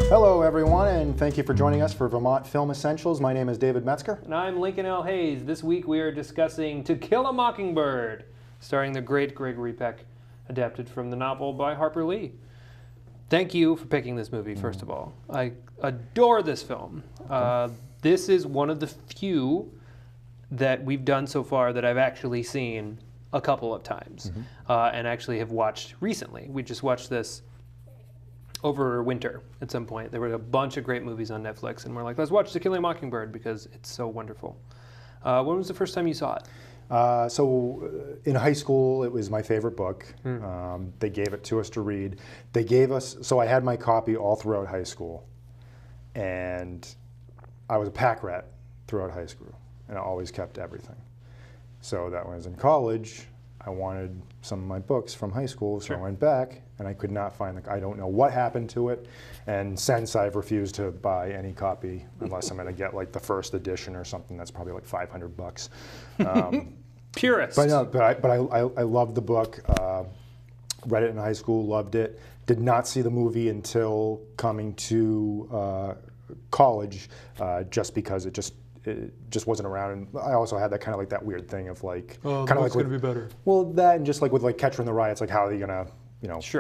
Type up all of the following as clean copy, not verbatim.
Hello, everyone, and thank you for joining us for Vermont Film Essentials. My name is David Metzger. And I'm Lincoln L. Hayes. This week we are discussing To Kill a Mockingbird, starring the great Gregory Peck, adapted from the novel by Harper Lee. Thank you for picking this movie, first of all. I adore this film. This is one of the few that we've done so far that I've actually seen a couple of times and actually have watched recently. We just watched this over winter at some point. There were a bunch of great movies on Netflix, and we're like, let's watch To Kill a Mockingbird because it's so wonderful. When was the first time you saw it? So in high school, it was my favorite book. They gave it to us to read. They gave us, so I had my copy all throughout high school, and I was a pack rat throughout high school, and I always kept everything. So that when I was in college, I wanted some of my books from high school, so I went back, and I could not find I don't know what happened to it, and since I've refused to buy any copy unless I'm going to get like the first edition or something that's probably like $500. Purist. But I loved the book. Read it in high school, loved it. Did not see the movie until coming to college, just because it just wasn't around. And I also had that kind of like that weird thing of like, kind of like going to be better. Well, that and just like with like Catcher in the Rye, it's like how are you gonna,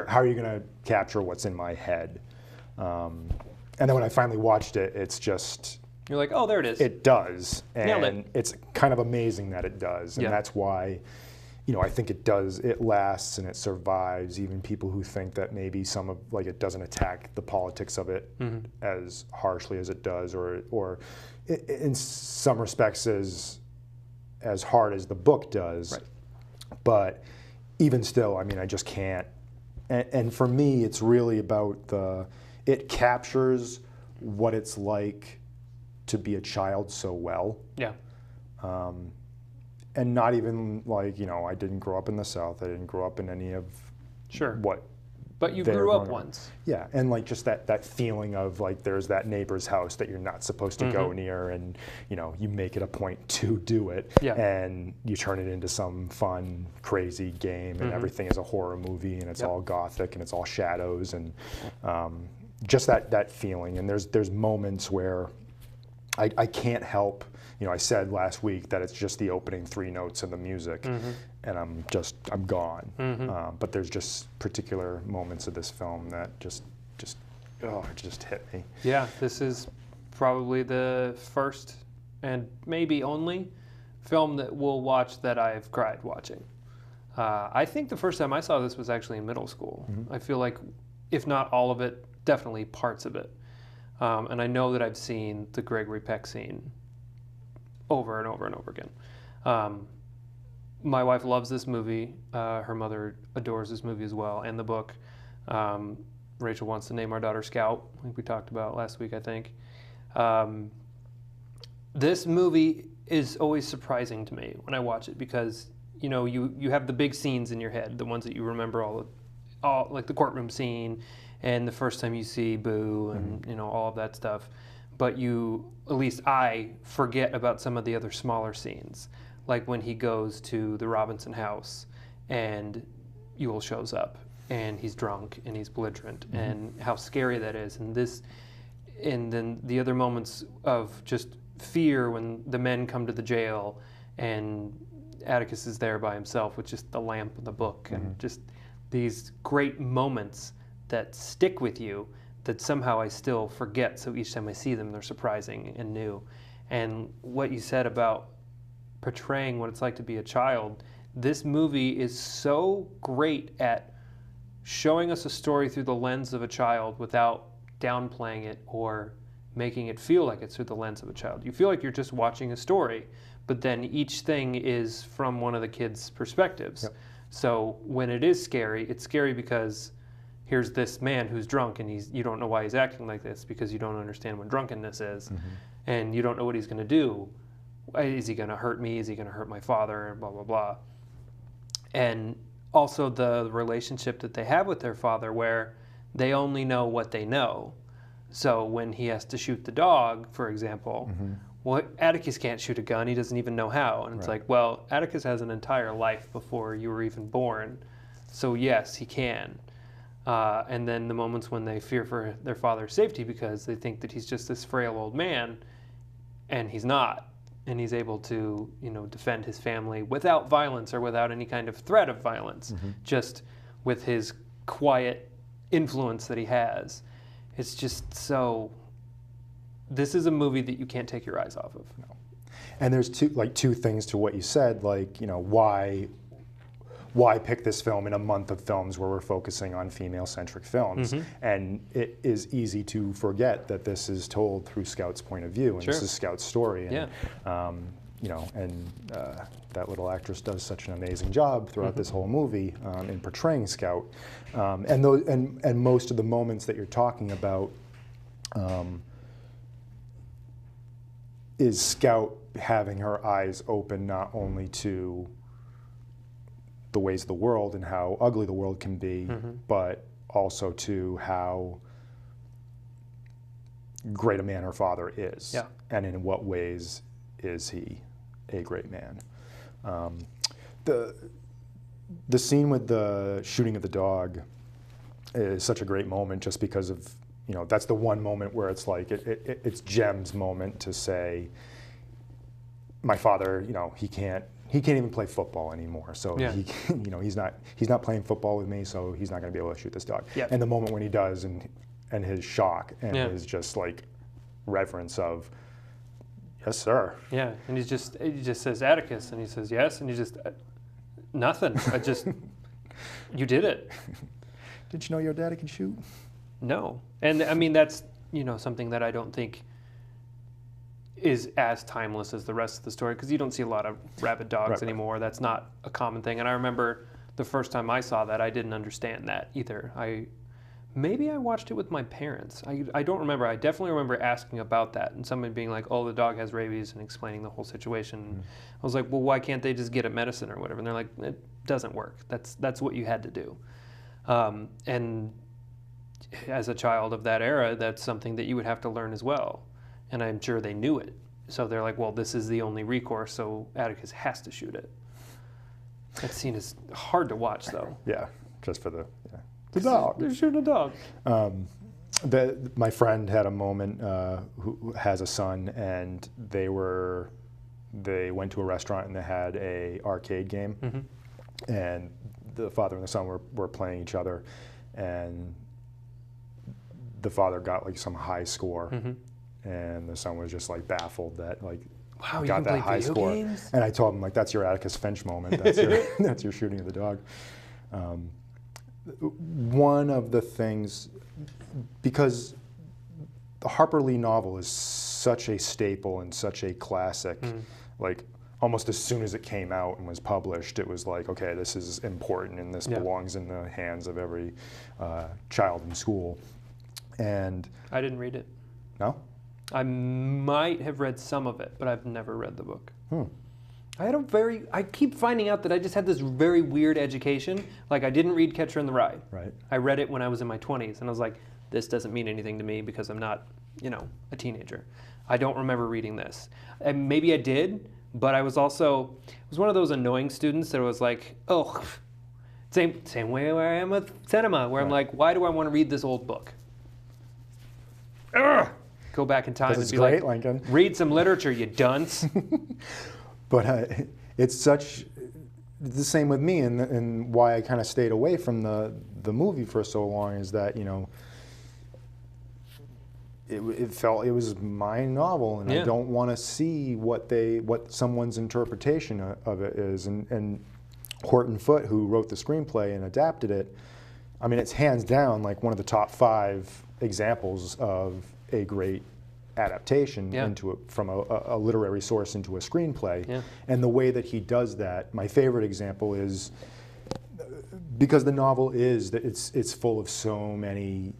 how are you gonna capture what's in my head? And then when I finally watched it, it's just you're like, oh, there it is. It does, Nailed and it. It's kind of amazing that it does, and that's why, I think it does. It lasts and it survives. Even people who think that maybe some of like it doesn't attack the politics of it as harshly as it does, or in some respects as hard as the book does. Right. But even still, I mean, I just can't. And for me, it's really about it captures what it's like to be a child so well. Yeah. And not even like, I didn't grow up in the South. I didn't grow up in any of what. But you grew up once. Yeah, and like just that feeling of like there's that neighbor's house that you're not supposed to go near, and you make it a point to do it, and you turn it into some fun, crazy game, and everything is a horror movie, and it's all gothic, and it's all shadows, and just that feeling. And there's moments where I can't help. I said last week that it's just the opening 3 notes of the music, and I'm gone. But there's just particular moments of this film that it just hit me. Yeah, this is probably the first and maybe only film that we'll watch that I've cried watching. I think the first time I saw this was actually in middle school. I feel like, if not all of it, definitely parts of it. And I know that I've seen the Gregory Peck scene over and over and over again. My wife loves this movie. Her mother adores this movie as well, and the book. Rachel wants to name our daughter Scout, like we talked about last week, I think. This movie is always surprising to me when I watch it because, you have the big scenes in your head, the ones that you remember all like the courtroom scene and the first time you see Boo and, all of that stuff. But at least I forget about some of the other smaller scenes, like when he goes to the Robinson house and Ewell shows up and he's drunk and he's belligerent and how scary that is. And then the other moments of just fear when the men come to the jail and Atticus is there by himself with just the lamp and the book and just these great moments that stick with you that somehow I still forget, so each time I see them, they're surprising and new. And what you said about portraying what it's like to be a child, this movie is so great at showing us a story through the lens of a child without downplaying it or making it feel like it's through the lens of a child. You feel like you're just watching a story, but then each thing is from one of the kids' perspectives. Yep. So when it is scary, it's scary because here's this man who's drunk and you don't know why he's acting like this because you don't understand what drunkenness is, and you don't know what he's going to do. Is he going to hurt me? Is he going to hurt my father? Blah, blah, blah. And also the relationship that they have with their father where they only know what they know. So when he has to shoot the dog, for example, well, Atticus can't shoot a gun. He doesn't even know how. And it's like, well, Atticus has an entire life before you were even born. So yes, he can. And then the moments when they fear for their father's safety because they think that he's just this frail old man, and he's not. And he's able to, defend his family without violence or without any kind of threat of violence, just with his quiet influence that he has. It's just so. This is a movie that you can't take your eyes off of. No. And there's two things to what you said, why pick this film in a month of films where we're focusing on female-centric films? And it is easy to forget that this is told through Scout's point of view, and this is Scout's story. And, that little actress does such an amazing job throughout this whole movie in portraying Scout. And most of the moments that you're talking about is Scout having her eyes open not only to the ways of the world and how ugly the world can be, but also to how great a man her father is, and in what ways is he a great man. The scene with the shooting of the dog is such a great moment, just because of, that's the one moment where it's like it's Jem's moment to say, my father, he can't even play football anymore. So he's not playing football with me, so he's not going to be able to shoot this dog. And the moment when he does, and his shock and his just like reverence of, yes, sir. Yeah, and he just says Atticus, and he says yes, and he just nothing. You did it. Did you know your daddy can shoot? No, and I mean that's something that I don't think is as timeless as the rest of the story, because you don't see a lot of rabid dogs anymore. That's not a common thing. And I remember the first time I saw that, I didn't understand that either. Maybe I watched it with my parents. I don't remember. I definitely remember asking about that and someone being like, oh, the dog has rabies, and explaining the whole situation. I was like, well, why can't they just get it medicine or whatever? And they're like, it doesn't work. That's what you had to do. And as a child of that era, that's something that you would have to learn as well. And I'm sure they knew it. So they're like, well, this is the only recourse, so Atticus has to shoot it. That scene is hard to watch, though. Yeah, just for the dog. They're shooting a dog. My friend had a moment who has a son, and they went to a restaurant and they had a arcade game, and the father and the son were playing each other, and the father got like some high score. And the son was just like baffled that wow, got that high score. Games? And I told him that's your Atticus Finch moment. That's your shooting of the dog. One of the things, because the Harper Lee novel is such a staple and such a classic, almost as soon as it came out and was published, it was like, okay, this is important and this belongs in the hands of every child in school. And I didn't read it. No? I might have read some of it, but I've never read the book. I keep finding out that I just had this very weird education. Like, I didn't read Catcher in the Rye. Right. I read it when I was in my 20s, and I was like, this doesn't mean anything to me because I'm not, a teenager. I don't remember reading this. And maybe I did, but I was one of those annoying students that was like, oh, same way where I am with cinema, where I'm like, why do I want to read this old book? Ugh! Go back in time and be great, like, Lincoln. Read some literature, you dunce. But it's such the same with me, and why I kind of stayed away from the movie for so long is that it felt it was my novel, and I don't want to see what someone's interpretation of it is. And Horton Foote, who wrote the screenplay and adapted it, I mean, it's hands down like one of the top 5 examples of a great adaptation from a literary source into a screenplay. And the way that he does that, my favorite example is, because the novel is that it's full of so many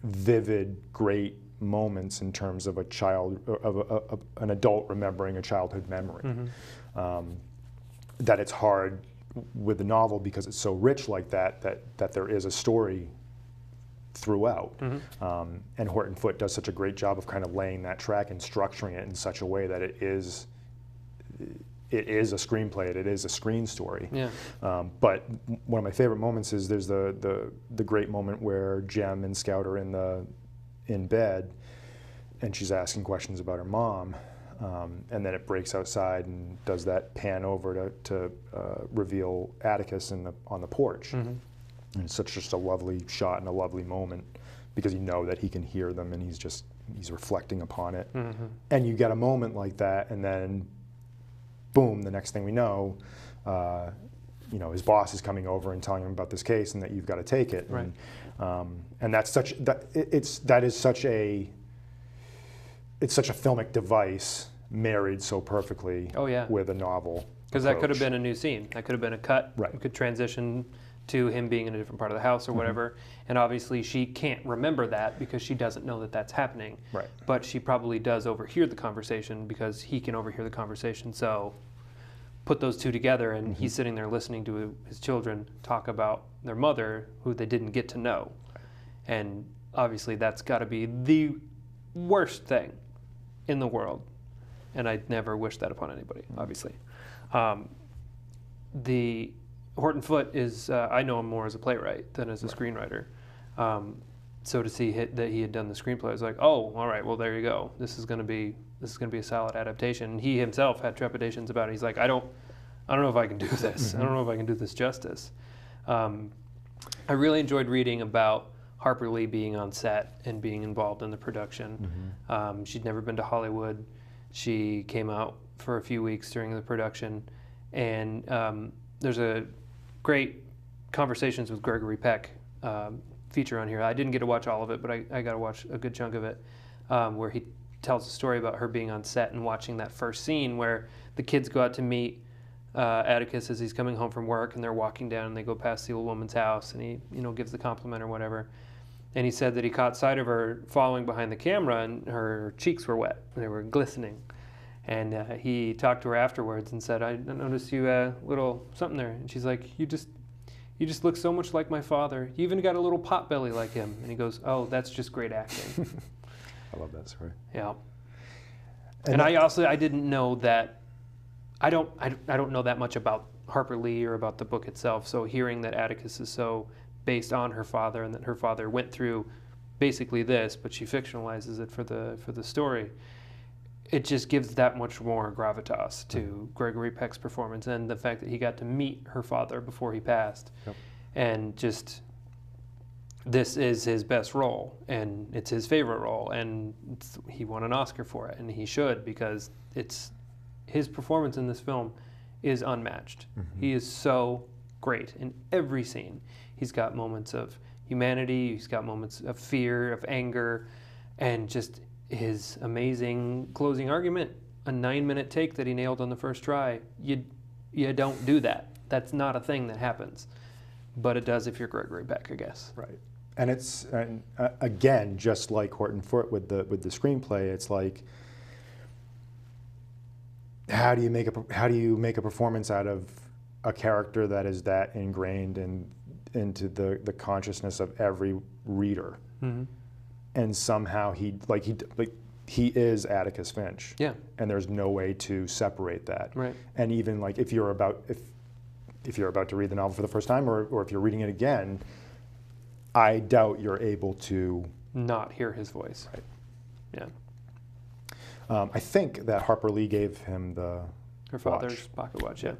vivid, great moments in terms of an adult remembering a childhood memory. That it's hard with the novel, because it's so rich like that there is a story throughout. And Horton Foote does such a great job of kind of laying that track and structuring it in such a way that it is a screenplay, it is a screen story. Yeah. But one of my favorite moments is there's the great moment where Jem and Scout are in bed, and she's asking questions about her mom, and then it breaks outside and does that pan over to reveal Atticus on the porch. And it's just a lovely shot and a lovely moment, because you know that he can hear them and he's reflecting upon it. And you get a moment like that, and then boom, the next thing we know, his boss is coming over and telling him about this case and that you've got to take it. Right. And that's such a filmic device married so perfectly with a novel. Because that could have been a new scene. That could have been a cut. Right. We could transition to him being in a different part of the house or whatever. And obviously she can't remember that because she doesn't know that that's happening. Right. But she probably does overhear the conversation because he can overhear the conversation. So put those two together, and he's sitting there listening to his children talk about their mother, who they didn't get to know. Right. And obviously that's got to be the worst thing in the world. And I'd never wish that upon anybody, obviously. The Horton Foote is, I know him more as a playwright than as a screenwriter. So to see that he had done the screenplay, I was like, oh, all right, well, there you go. This is going to be a solid adaptation. And he himself had trepidations about it. He's like, I don't know if I can do this. I don't know if I can do this justice. I really enjoyed reading about Harper Lee being on set and being involved in the production. She'd never been to Hollywood. She came out for a few weeks during the production, and there's a great Conversations with Gregory Peck feature on here. I didn't get to watch all of it, but I got to watch a good chunk of it, where he tells a story about her being on set and watching that first scene where the kids go out to meet Atticus as he's coming home from work, and they're walking down and they go past the old woman's house, and he gives the compliment or whatever. And he said that he caught sight of her following behind the camera, and her cheeks were wet. They were glistening. And he talked to her afterwards and said, I noticed you a little something there. And she's like, you just look so much like my father. You even got a little pot belly like him. And he goes, oh, that's just great acting. I love that story. Yeah. And I didn't know that. I don't know that much about Harper Lee or about the book itself. So hearing that Atticus is so based on her father, and that her father went through basically this, but she fictionalizes it for the story, it just gives that much more gravitas to Gregory Peck's performance, and the fact that he got to meet her father before he passed. Yep. And just, this is his best role, and it's his favorite role, and he won an Oscar for it, and he should, because his performance in this film is unmatched. He is so great in every scene. He's got moments of humanity, he's got moments of fear, of anger, and just his amazing closing argument, a 9-minute take that he nailed on the first try. You don't do that. That's not a thing that happens. But it does if you're Gregory Peck, I guess. Right. And it's, again, just like Horton Foote with the screenplay, it's like, how do you make a performance out of a character that is that ingrained into the consciousness of every reader? And somehow he is Atticus Finch. Yeah. And there's no way to separate that. Right. And even like if you're about to read the novel for the first time, or if you're reading it again, I doubt you're able to not hear his voice. Right. Yeah. I think that Harper Lee gave him her father's pocket watch. Yeah.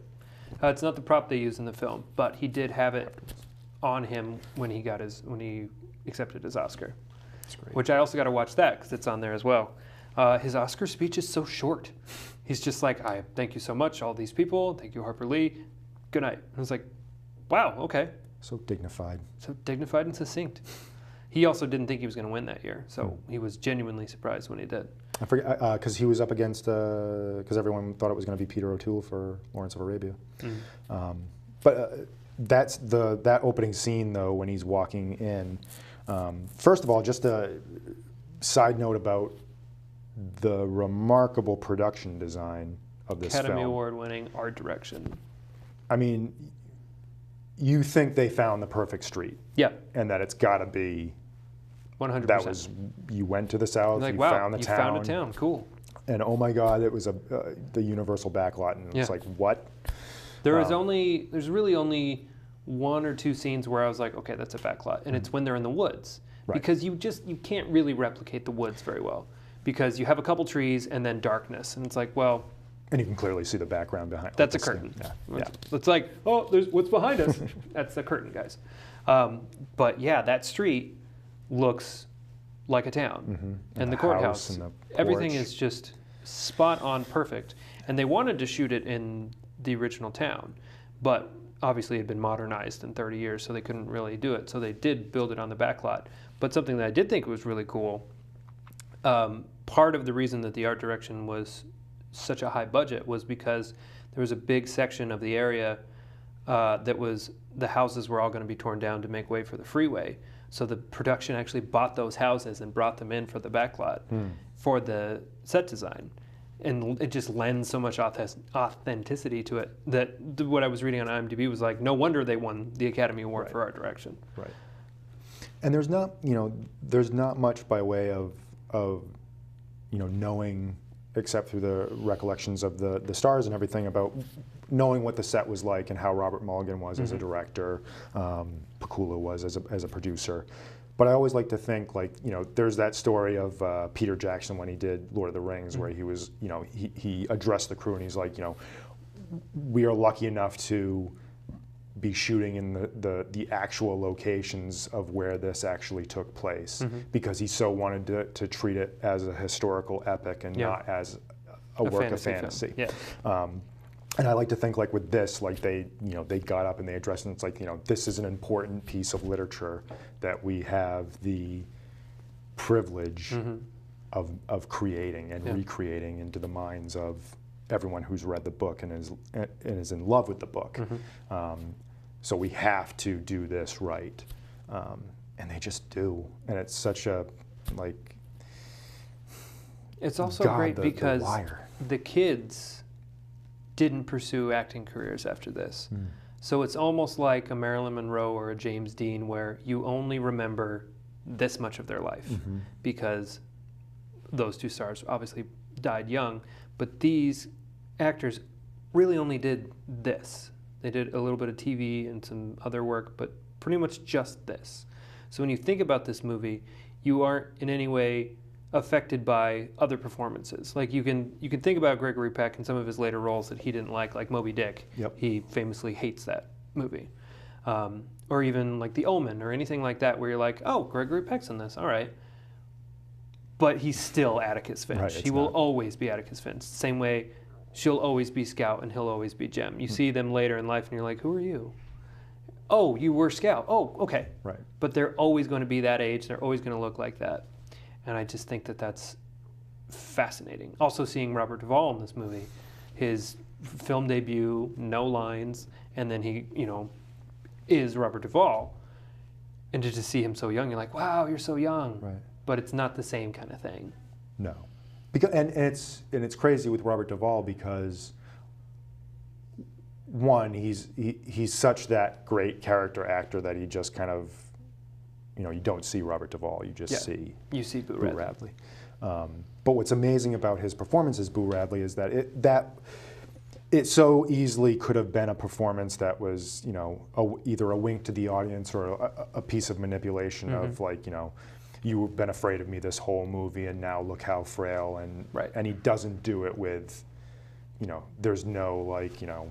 It's not the prop they use in the film, but he did have it on him when he accepted his Oscar. Which I also got to watch that because it's on there as well. His Oscar speech is so short. He's just like, I thank you so much, all these people. Thank you, Harper Lee. Good night. I was like, wow, okay. So dignified. So dignified and succinct. He also didn't think he was going to win that year, so he was genuinely surprised when he did. I forget, because he was up against, because everyone thought it was going to be Peter O'Toole for Lawrence of Arabia. But that's that opening scene, though, when he's walking in. First of all, just a side note about the remarkable production design of this film. Academy Award-winning art direction. I mean, you think they found the perfect street. Yeah. And that it's got to be 100%. That was, you went to the South, like, you wow, found the you town. found a town, cool. And oh my God, it was the Universal backlot, and it's like, what? There's really only one or two scenes where I was like, okay, that's a backlot, and it's when they're in the woods, because you can't really replicate the woods very well, because you have a couple trees and then darkness, and it's like, well. And you can clearly see the background behind. That's a curtain. Yeah. It's like, oh, there's what's behind us. That's the curtain, guys. But yeah, that street looks like a town, and the courthouse, and the everything is just spot on perfect. And they wanted to shoot it in the original town, but obviously it had been modernized in 30 years, so they couldn't really do it. So they did build it on the backlot. But something that I did think was really cool, part of the reason that the art direction was such a high budget was because there was a big section of the area that was, the houses were all going to be torn down to make way for the freeway. So the production actually bought those houses and brought them in for the backlot for the set design. And it just lends so much authenticity to it that what I was reading on IMDb was like, no wonder they won the Academy Award for art direction. Right. And there's not much by way of knowing, except through the recollections of the stars and everything, about knowing what the set was like and how Robert Mulligan was as a director, Pakula was as a producer. But I always like to think, like, there's that story of Peter Jackson when he did Lord of the Rings, where he was, he addressed the crew and he's like, we are lucky enough to be shooting in the actual locations of where this actually took place, because he so wanted to treat it as a historical epic and not as a work of fantasy. And I like to think, like, with this, like, they got up and they addressed it, and it's like, this is an important piece of literature that we have the privilege of creating and recreating into the minds of everyone who's read the book and is in love with the book. So we have to do this right, and they just do. And it's such a, like, it's also great because the kids didn't pursue acting careers after this. So it's almost like a Marilyn Monroe or a James Dean, where you only remember this much of their life because those two stars obviously died young, but these actors really only did this. They did a little bit of TV and some other work, but pretty much just this. So when you think about this movie, you aren't in any way affected by other performances. Like, you can think about Gregory Peck and some of his later roles that he didn't like Moby Dick. He famously hates that movie. Or even like The Omen or anything like that, where you're like, oh, Gregory Peck's in this, all right. But he's still Atticus Finch. He will always be Atticus Finch. Same way she'll always be Scout and he'll always be Jem. You see them later in life and you're like, who are you? Oh, you were Scout. Oh, okay. Right. But they're always going to be that age. They're always going to look like that. And I just think that that's fascinating. Also seeing Robert Duvall in this movie, his film debut, no lines, and then he, is Robert Duvall. And to just see him so young, you're like, wow, you're so young. Right. But it's not the same kind of thing. No. Because, and it's crazy with Robert Duvall because, one, he's such that great character actor that he just kind of, you don't see Robert Duvall, you just see Boo Radley. But what's amazing about his performance as Boo Radley is that it so easily could have been a performance that was, either a wink to the audience or a piece of manipulation of, like, you've been afraid of me this whole movie and now look how frail, and he doesn't do it with, there's no, like, no,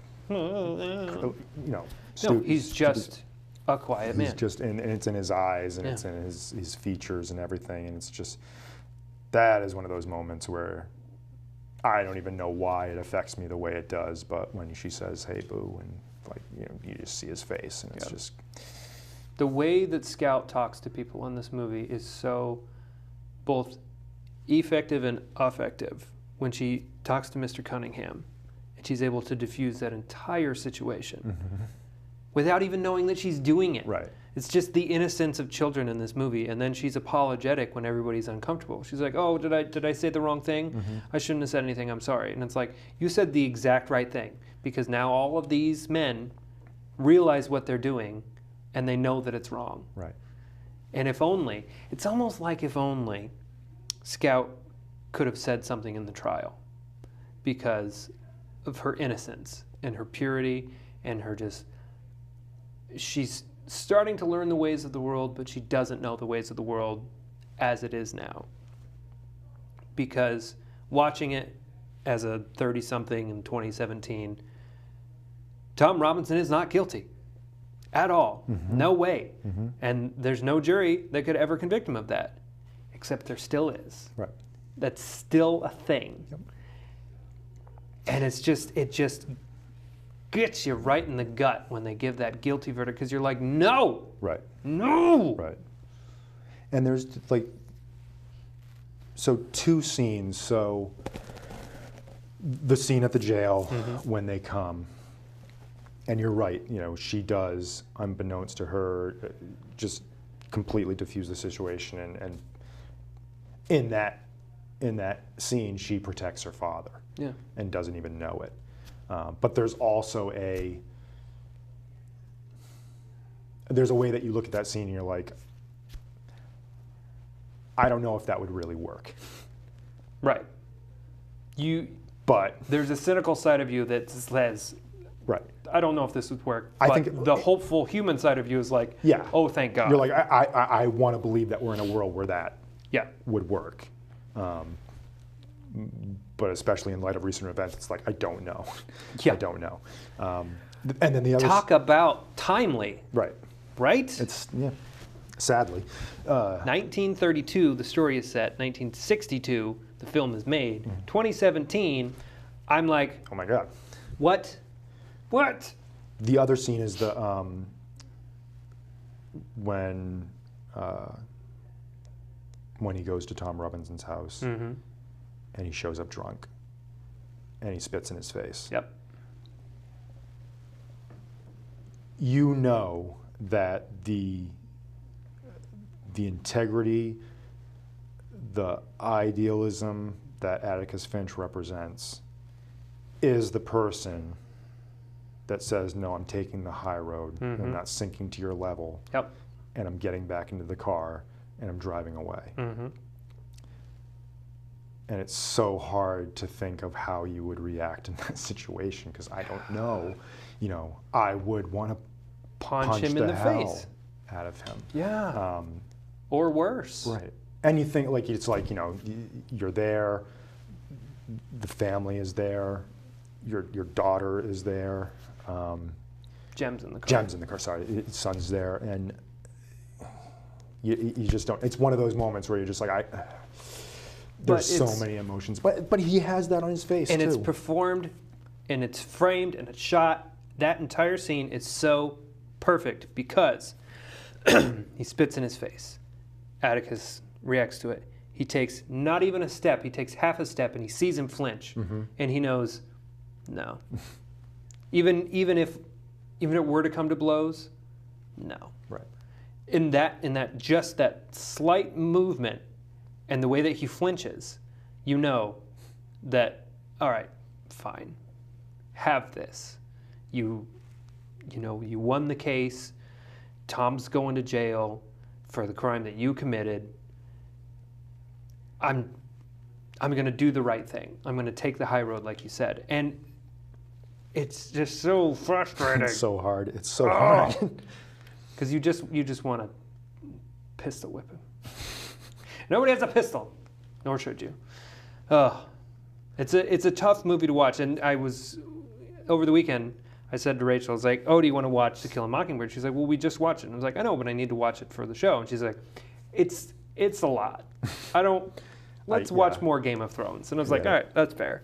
he's just a quiet man. He's just, and it's in his eyes and it's in his features and everything, and it's just, that is one of those moments where I don't even know why it affects me the way it does, but when she says, hey, Boo, and, like, you just see his face, and it's just... The way that Scout talks to people in this movie is so both effective and affective. When she talks to Mr. Cunningham, and she's able to diffuse that entire situation without even knowing that she's doing it. Right. It's just the innocence of children in this movie, and then she's apologetic when everybody's uncomfortable. She's like, oh, did I say the wrong thing? I shouldn't have said anything, I'm sorry. And it's like, you said the exact right thing, because now all of these men realize what they're doing, and they know that it's wrong. Right. And if only, it's almost like if only Scout could have said something in the trial because of her innocence and her purity and her just, she's starting to learn the ways of the world, but she doesn't know the ways of the world as it is now. Because watching it as a 30-something in 2017, Tom Robinson is not guilty at all. Mm-hmm. No way. Mm-hmm. And there's no jury that could ever convict him of that, except there still is. Right. That's still a thing. Yep. And it just gets you right in the gut when they give that guilty verdict, because you're like, no! Right. No! Right. And there's like, so two scenes. So the scene at the jail mm-hmm. when they come, and you're right, you know, she does, unbeknownst to her, just completely diffuse the situation, and in that scene, she protects her father, yeah, and doesn't even know it. But there's also there's a way that you look at that scene and you're like, I don't know if that would really work. Right. But there's a cynical side of you that says, right, I don't know if this would work. I think the hopeful human side of you is like, yeah, oh, thank God. You're like, I want to believe that we're in a world where that would work. But especially in light of recent events, it's like, I don't know. Yeah. I don't know. And then the other... Talk about timely. Right. Right? It's, yeah, sadly. 1932, the story is set. 1962, the film is made. Mm-hmm. 2017, I'm like... Oh my God. What? What? The other scene is the... when he goes to Tom Robinson's house, mm-hmm. and he shows up drunk, and he spits in his face. Yep. You know that the integrity, the idealism that Atticus Finch represents is the person that says, no, I'm taking the high road, mm-hmm. I'm not sinking to your level, yep. and I'm getting back into the car, and I'm driving away. Mm-hmm. And it's so hard to think of how you would react in that situation, because I don't know. You know, I would want to punch him in the face out of him. Yeah. Or worse. Right. And you think, like, it's like, you know, you're there, the family is there, your daughter is there. Gem's in the car. Gem's in the car, sorry. His son's there, and you just don't. It's one of those moments where you're just like, there's so many emotions, but he has that on his face, and too. It's performed, and it's framed, and it's shot. That entire scene is so perfect because he spits in his face. Atticus reacts to it. He takes not even a step. He takes half a step, and he sees him flinch, mm-hmm. and he knows, no. even if it were to come to blows, no. Right. In that just that slight movement. And the way that he flinches, you know that, all right, fine, have this. You won the case. Tom's going to jail for the crime that you committed. I'm going to do the right thing. I'm going to take the high road, like you said. And it's just so frustrating. It's so hard. It's so hard. Because you just want to pistol whip him. Nobody has a pistol, nor should you. It's a tough movie to watch. And over the weekend, I said to Rachel, I was like, oh, do you want to watch To Kill a Mockingbird? She's like, well, we just watched it. And I was like, I know, but I need to watch it for the show. And she's like, it's a lot. Let's watch more Game of Thrones. And I was like, all right, that's fair.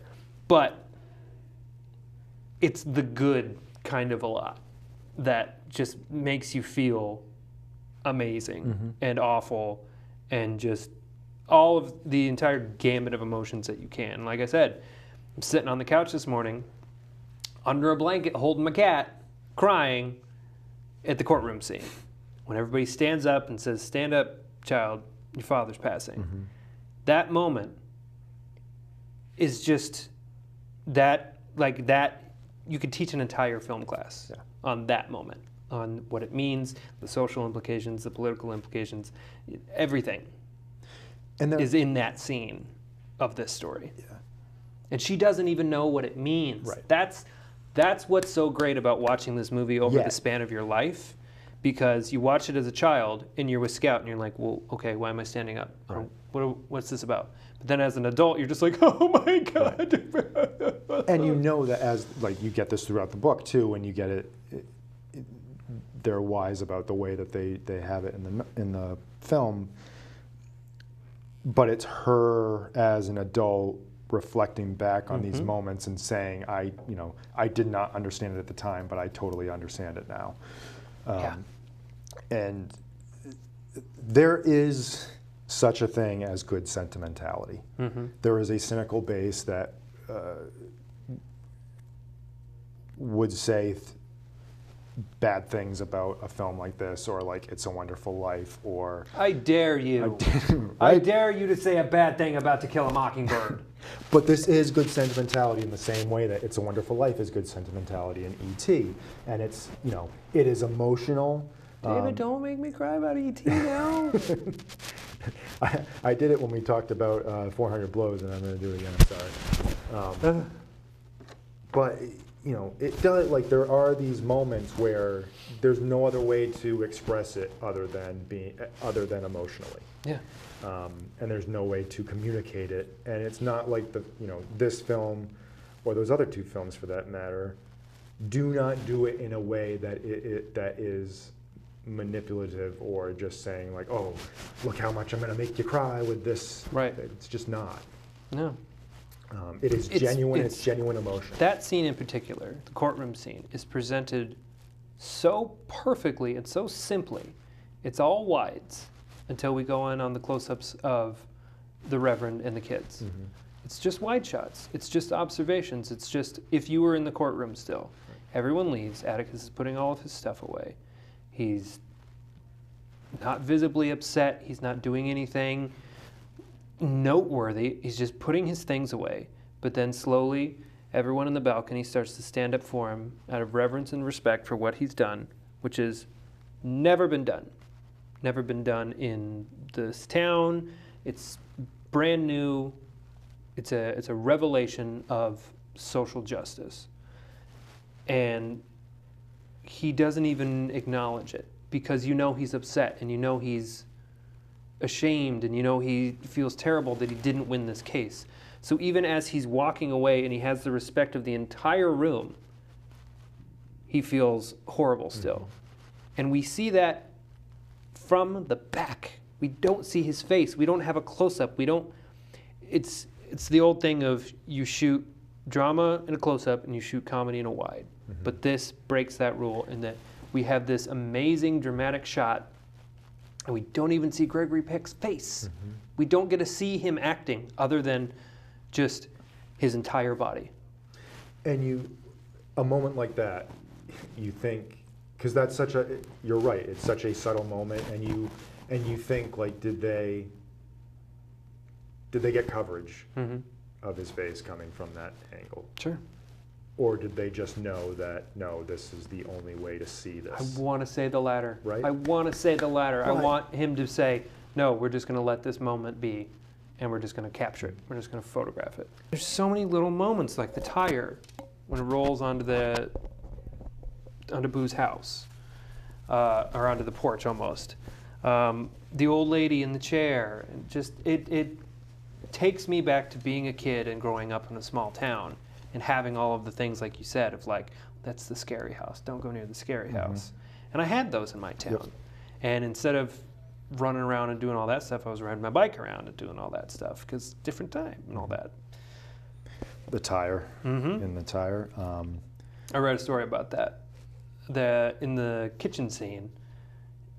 But it's the good kind of a lot that just makes you feel amazing mm-hmm. and awful and just all of the entire gamut of emotions that you can. Like I said, I'm sitting on the couch this morning, under a blanket, holding my cat, crying at the courtroom scene. When everybody stands up and says, stand up, child, your father's passing. Mm-hmm. That moment is just that, like that, you could teach an entire film class on that moment. on what it means, the social implications, the political implications, everything is in that scene of this story. Yeah. And she doesn't even know what it means. Right. That's what's so great about watching this movie over the span of your life, because you watch it as a child and you're with Scout and you're like, well, okay, why am I standing up? Right. What's this about? But then as an adult, you're just like, oh my God. Right. And you know that as, like, you get this throughout the book too, and you get it, they're wise about the way that they have it in the film. But it's her as an adult reflecting back on these moments and saying, I did not understand it at the time, but I totally understand it now. And there is such a thing as good sentimentality. There is a cynical base that would say bad things about a film like this, or like It's a Wonderful Life, or... I dare you. I dare you to say a bad thing about To Kill a Mockingbird. But this is good sentimentality in the same way that It's a Wonderful Life is good sentimentality in E.T. And it's, it is emotional. David, don't make me cry about E.T. now. I did it when we talked about 400 Blows, and I'm going to do it again, I'm sorry. But... it does, like, there are these moments where there's no other way to express it other than emotionally. Yeah. And there's no way to communicate it. And it's not like this film or those other two films for that matter do not do it in a way that that is manipulative or just saying like, oh, look how much I'm going to make you cry with this. Right. It's just not. No. It's genuine. It's genuine emotion. That scene in particular, the courtroom scene, is presented so perfectly and so simply. It's all wides until we go in on the close-ups of the Reverend and the kids. It's just wide shots. It's just observations. It's just if you were in the courtroom still. Everyone leaves. Atticus is putting all of his stuff away. He's not visibly upset. He's not doing anything noteworthy. He's just putting his things away. But then slowly, everyone in the balcony starts to stand up for him out of reverence and respect for what he's done, which has never been done. Never been done in this town. It's brand new. It's a revelation of social justice. And he doesn't even acknowledge it because he's upset and he's ashamed and he feels terrible that he didn't win this case. So even as he's walking away and he has the respect of the entire room, he feels horrible still. And we see that from the back. We don't see his face. We don't have a close-up. It's the old thing of you shoot drama in a close-up and you shoot comedy in a wide. But this breaks that rule in that we have this amazing dramatic shot and we don't even see Gregory Peck's face. We don't get to see him acting other than just his entire body. And a moment like that, you think, because that's you're right, it's such a subtle moment, and you think, like, did they get coverage of his face coming from that angle? Sure. Or did they just know that, no, this is the only way to see this? I want to say the latter. Right? I want to say the latter. Right. I want him to say, no, we're just going to let this moment be, and we're just going to capture it. We're just going to photograph it. There's so many little moments, like the tire, when it rolls onto Boo's house, or onto the porch almost. The old lady in the chair. And just it takes me back to being a kid and growing up in a small town. And having all of the things, like you said, of like, that's the scary house. Don't go near the scary house. And I had those in my town. Yep. And instead of running around and doing all that stuff, I was riding my bike around and doing all that stuff because different time and all that. The tire. In the tire. I read a story about that. In the kitchen scene,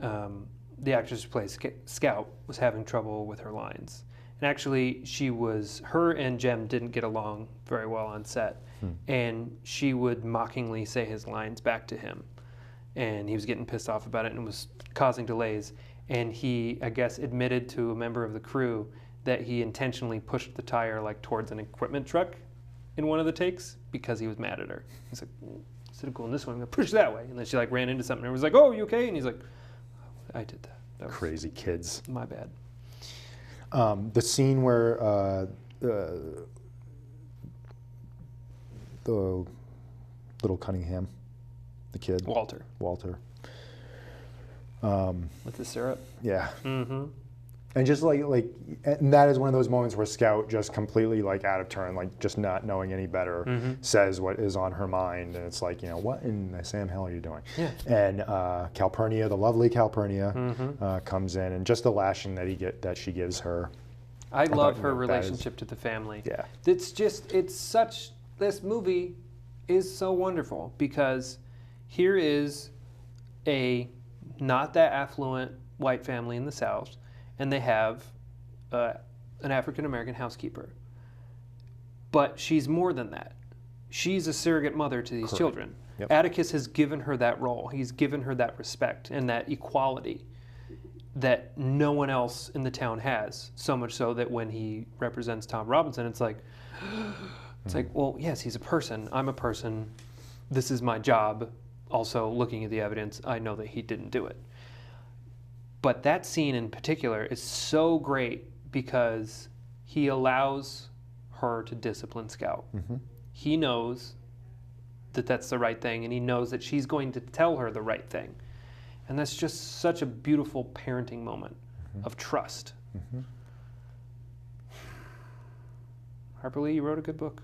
the actress who plays Scout was having trouble with her lines. And actually, her and Jem didn't get along very well on set. And she would mockingly say his lines back to him. And he was getting pissed off about it and was causing delays. And he, I guess, admitted to a member of the crew that he intentionally pushed the tire like towards an equipment truck in one of the takes because he was mad at her. He's like, instead of going this way, I'm going to push that way. And then she like ran into something and was like, oh, you okay? And he's like, I did that. That was crazy kids. my bad. The scene where the little Cunningham, the kid. Walter. With the syrup. Yeah. Mm-hmm. And just and that is one of those moments where Scout just completely like out of turn, like just not knowing any better, says what is on her mind, and it's like, what in the Sam hell are you doing? Yeah. And Calpurnia, the lovely Calpurnia, comes in, and just the lashing that she gives her. I love her relationship to the family. Yeah. This movie is so wonderful because here is a not that affluent white family in the South, and they have an African-American housekeeper. But she's more than that. She's a surrogate mother to these children. Yep. Atticus has given her that role. He's given her that respect and that equality that no one else in the town has. So much so that when he represents Tom Robinson, it's like, well, yes, he's a person. I'm a person. This is my job. Also, looking at the evidence, I know that he didn't do it. But that scene in particular is so great because he allows her to discipline Scout. He knows that that's the right thing, and he knows that she's going to tell her the right thing. And that's just such a beautiful parenting moment of trust. Harper Lee, you wrote a good book.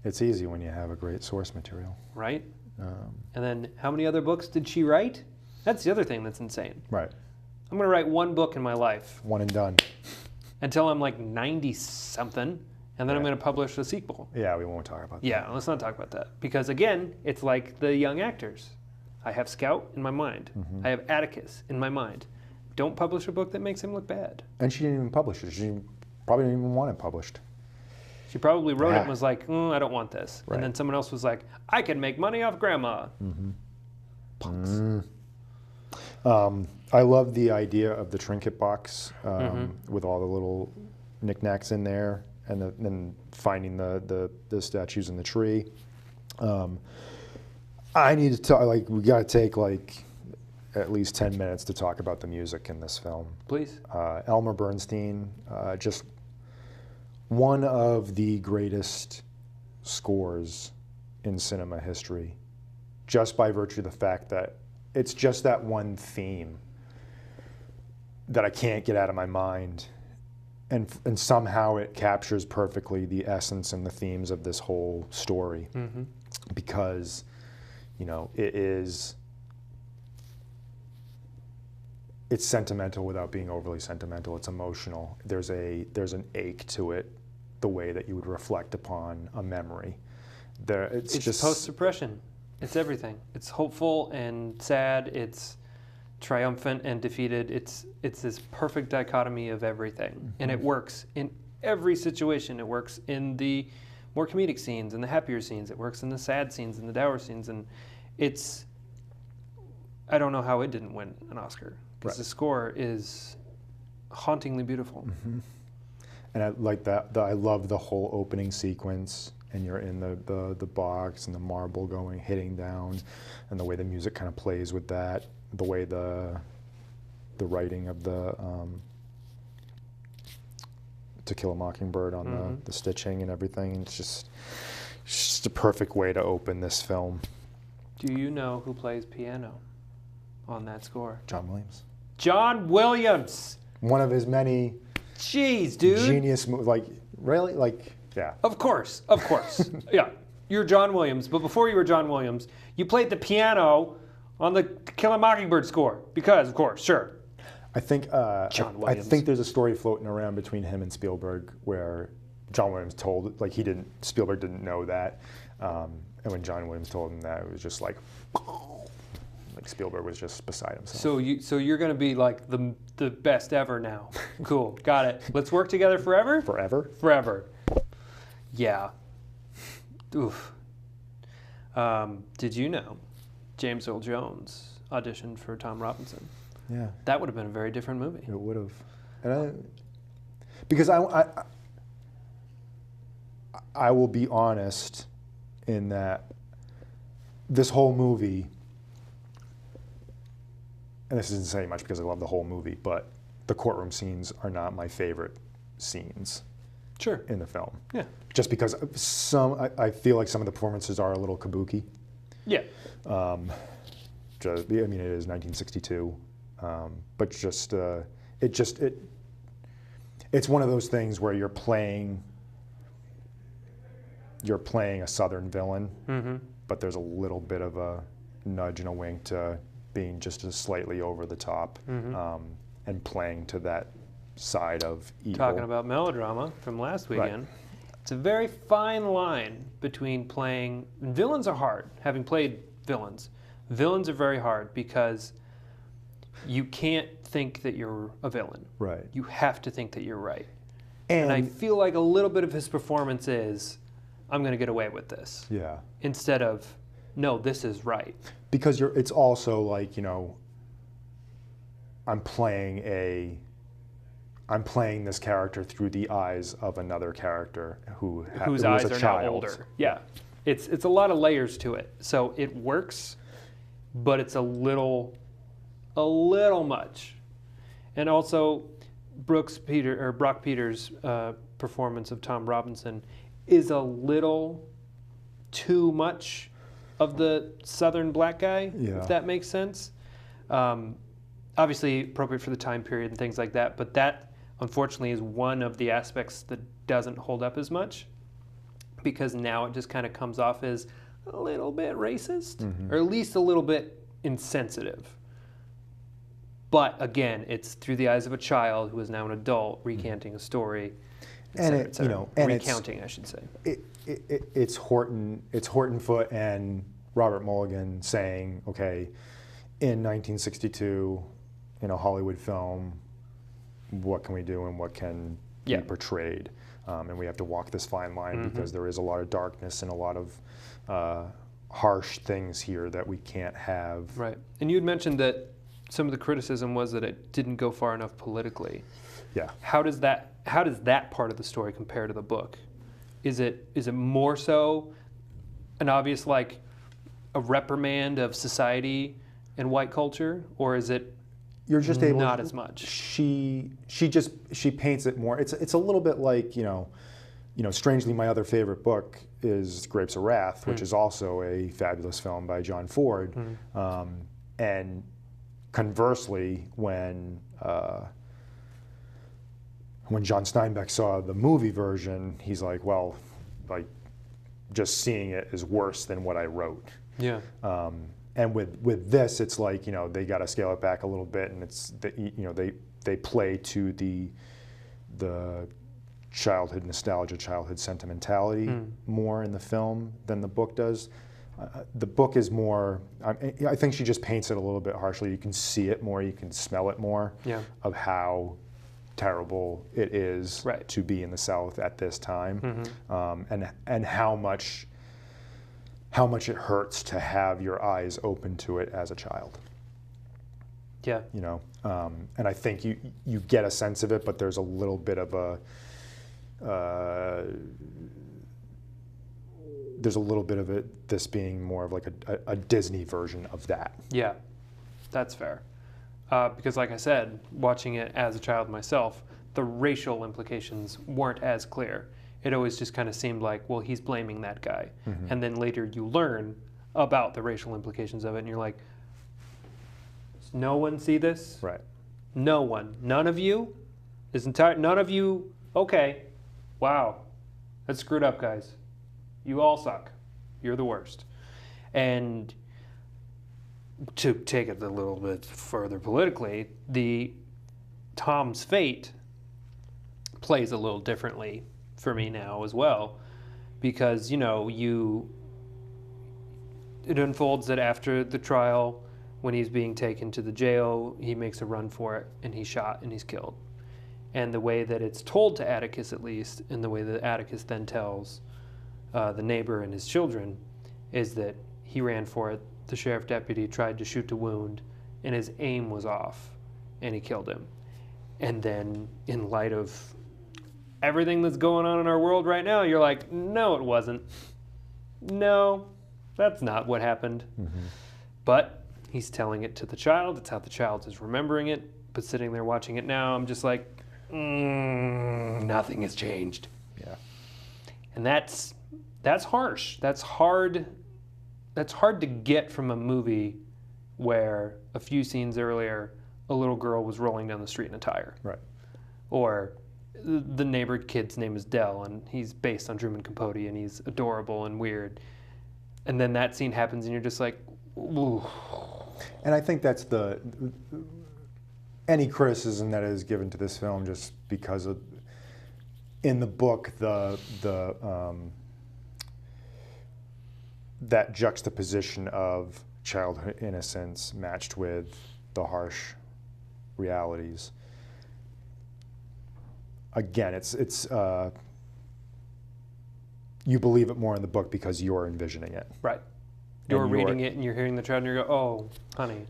It's easy when you have a great source material. Right? And then how many other books did she write? That's the other thing that's insane. Right. I'm going to write one book in my life. One and done. Until I'm like 90-something, and then I'm going to publish a sequel. Yeah, we won't talk about that. Yeah, let's not talk about that. Because again, it's like the young actors. I have Scout in my mind. I have Atticus in my mind. Don't publish a book that makes him look bad. And she didn't even publish it. She probably didn't even want it published. She probably wrote it and was like, I don't want this. Right. And then someone else was like, I can make money off Grandma. Punks. I love the idea of the trinket box with all the little knickknacks in there, and then finding the statues in the tree. I need to talk, we got to take at least 10 minutes to talk about the music in this film. Please. Elmer Bernstein, just one of the greatest scores in cinema history, just by virtue of the fact that it's just that one theme that I can't get out of my mind. And somehow it captures perfectly the essence and the themes of this whole story. Because, it's sentimental without being overly sentimental. It's emotional. There's an ache to it, the way that you would reflect upon a memory. It's just post-suppression. It's everything. It's hopeful and sad. It's triumphant and defeated. It's this perfect dichotomy of everything, and it works in every situation. It works in the more comedic scenes and the happier scenes. It works in the sad scenes and the dour scenes, and I don't know how it didn't win an Oscar, because the score is hauntingly beautiful. And I like that. I love the whole opening sequence, and you're in the box and the marble hitting down, and the way the music kind of plays with that, the way the writing of the To Kill a Mockingbird on the stitching and everything. It's just a perfect way to open this film. Do you know who plays piano on that score? John Williams. John Williams! One of his many genius movies. Really? Yeah. Of course. Yeah. You're John Williams, but before you were John Williams, you played the piano on the Kill a Mockingbird score. Because, of course, sure. I think John Williams. I think there's a story floating around between him and Spielberg where John Williams told, Spielberg didn't know that. And when John Williams told him that, it was just like Spielberg was just beside himself. So you're going to be like the best ever now. Cool. Got it. Let's work together forever? Forever? Forever. Yeah. Oof. Did you know James Earl Jones auditioned for Tom Robinson? Yeah. That would have been a very different movie. It would have. And because I will be honest in that this whole movie, and this isn't saying much because I love the whole movie, but the courtroom scenes are not my favorite scenes. Sure. In the film. Yeah. Just because I feel like some of the performances are a little kabuki. Yeah. I mean, it is 1962, but it's one of those things where you're playing a Southern villain, mm-hmm. but there's a little bit of a nudge and a wink to being just as slightly over the top, mm-hmm. And playing to that side of evil. Talking about melodrama from last weekend, right. It's a very fine line between playing. Villains are hard. Having played villains are very hard because you can't think that you're a villain. Right. You have to think that you're right. And I feel like a little bit of his performance is, I'm going to get away with this. Yeah. Instead of, no, this is right. Because it's also like, I'm playing this character through the eyes of another character whose eyes was a are child. now older. Yeah. It's a lot of layers to it. So it works, but it's a little much. And also Brock Peters' performance of Tom Robinson is a little too much of the Southern black guy, if that makes sense. Obviously appropriate for the time period and things like that, but that unfortunately is one of the aspects that doesn't hold up as much, because now it just kind of comes off as a little bit racist, mm-hmm. or at least a little bit insensitive. But again, it's through the eyes of a child who is now an adult recanting a story, recounting, I should say. It's Horton Foote and Robert Mulligan saying, okay, in 1962, in a Hollywood film, what can we do and what can be portrayed? And we have to walk this fine line, mm-hmm. because there is a lot of darkness and a lot of harsh things here that we can't have. Right. And you had mentioned that some of the criticism was that it didn't go far enough politically. Yeah. How does that part of the story compare to the book? Is it more so an obvious, like, a reprimand of society and white culture, or is it you're just able not as much? She paints it more. It's a little bit like, strangely, my other favorite book is Grapes of Wrath, which is also a fabulous film by John Ford. And conversely, when John Steinbeck saw the movie version, he's like, well, like, just seeing it is worse than what I wrote. Yeah. And with this, it's like, they got to scale it back a little bit, and it's they play to the childhood nostalgia, childhood sentimentality more in the film than the book does. The book is more, I think she just paints it a little bit harshly. You can see it more, you can smell it more, of how terrible it is to be in the South at this time, and how much it hurts to have your eyes open to it as a child. Yeah. And I think you get a sense of it, but there's a little bit of this being more of like a Disney version of that. Yeah, that's fair. Because like I said, watching it as a child myself, the racial implications weren't as clear. It always just kind of seemed like, well, he's blaming that guy. Mm-hmm. And then later you learn about the racial implications of it, and you're like, does no one see this? Right. No one. None of you? None of you? Okay. Wow. That's screwed up, guys. You all suck. You're the worst. And to take it a little bit further politically, Tom's fate plays a little differently for me now as well, because it unfolds that after the trial, when he's being taken to the jail, he makes a run for it, and he's shot and he's killed. And the way that it's told to Atticus, at least, and the way that Atticus then tells the neighbor and his children, is that he ran for it, the sheriff deputy tried to shoot to wound, and his aim was off, and he killed him. And then, in light of everything that's going on in our world right now, you're like, no, it wasn't. No, that's not what happened. But he's telling it to the child. It's how the child is remembering it. But sitting there watching it now, I'm just like, nothing has changed. Yeah. And that's harsh. That's hard. That's hard to get from a movie where a few scenes earlier, a little girl was rolling down the street in a tire. Right. Or the neighbor kid's name is Dell, and he's based on Truman Capote, and he's adorable and weird. And then that scene happens, and you're just like, ooh. And I think that's any criticism that is given to this film, just because of, in the book, that juxtaposition of childhood innocence matched with the harsh realities. Again, it's you believe it more in the book because you're envisioning it. Right. You're reading it and you're hearing the child and you go, oh, honey,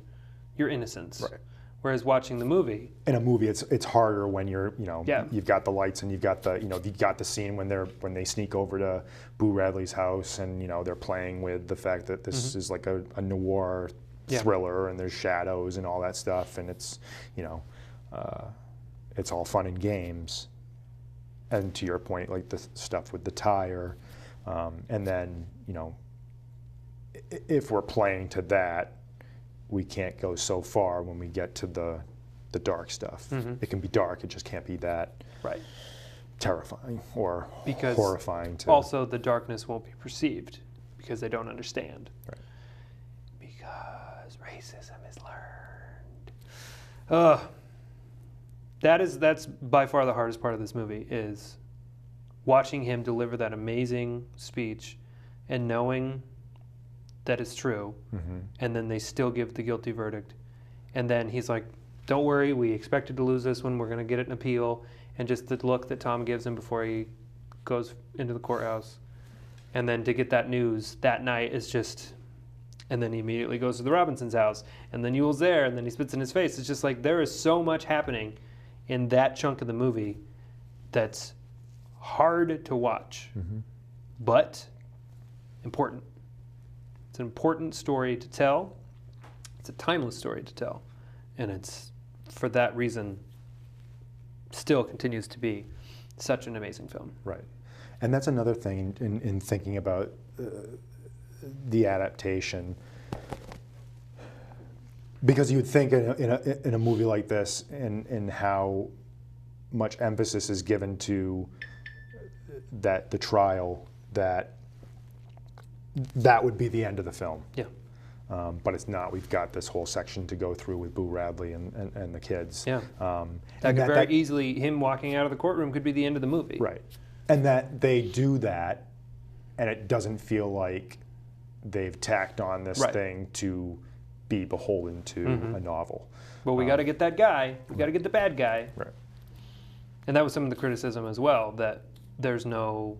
your innocence. Right. Whereas watching the movie, in a movie, it's harder when you're, Yeah. you've got the lights and you've got the scene when they sneak over to Boo Radley's house and they're playing with the fact that this is like a noir thriller and there's shadows and all that stuff, and it's it's all fun and games. And to your point, like the stuff with the tire, and then if we're playing to that, we can't go so far when we get to the dark stuff. It can be dark, it just can't be that terrifying or horrifying. Also, the darkness won't be perceived because they don't understand. Right. Because racism is learned. That's by far the hardest part of this movie, is watching him deliver that amazing speech and knowing that it's true, and then they still give the guilty verdict. And then he's like, don't worry, we expected to lose this one, we're going to get it in appeal. And just the look that Tom gives him before he goes into the courthouse. And then to get that news that night is just, and then he immediately goes to the Robinsons' house, and then Ewell's there, and then he spits in his face. It's just like, there is so much happening in that chunk of the movie that's hard to watch, but important. It's an important story to tell. It's a timeless story to tell. And it's, for that reason, still continues to be such an amazing film. Right. And that's another thing in thinking about the adaptation. Because you would think in a movie like this, and how much emphasis is given to the trial, that would be the end of the film. Yeah. But it's not. We've got this whole section to go through with Boo Radley and the kids. Yeah. That could very easily, him walking out of the courtroom could be the end of the movie. Right. And that they do that, and it doesn't feel like they've tacked on this thing to be beholden to a novel. But we got to get that guy. We got to get the bad guy. Right. And that was some of the criticism as well, that there's no